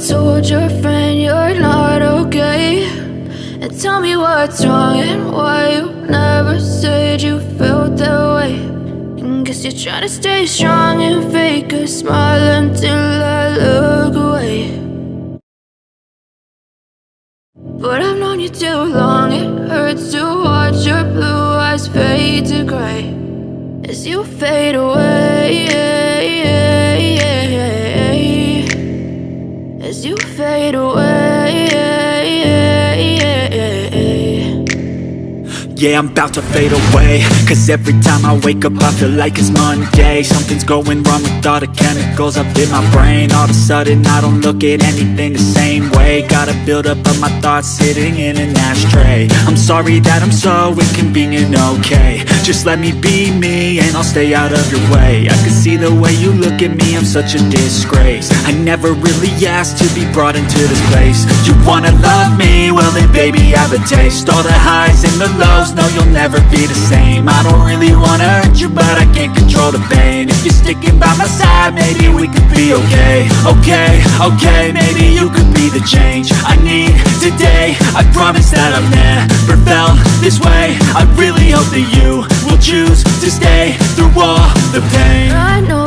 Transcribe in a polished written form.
told your friend you're not okay? And tell me what's wrong and why you never said you felt that way. And guess you're trying to stay strong and fake a smile until I look away. But I've known you too long, it hurts to watch your blue eyes fade to grey as you fade away, as you fade away. Yeah, I'm about to fade away, cause every time I wake up I feel like it's Monday. Something's going wrong with all the chemicals up in my brain. All of a sudden I don't look at anything the same way. Gotta build up of my thoughts sitting in an ashtray. I'm sorry that I'm so inconvenient, okay? Just let me be me and I'll stay out of your way. I can see the way you look at me, I'm such a disgrace. I never really asked to be brought into this place. You wanna love me? Well then baby have a taste. All the highs and the lows, no, you'll never be the same. I don't really wanna hurt you, but I can't control the pain. If you're sticking by my side, maybe we could be okay. Okay, maybe you could be the change I need today. I promise that I've never felt this way. I really hope that you will choose to stay through all the pain. I know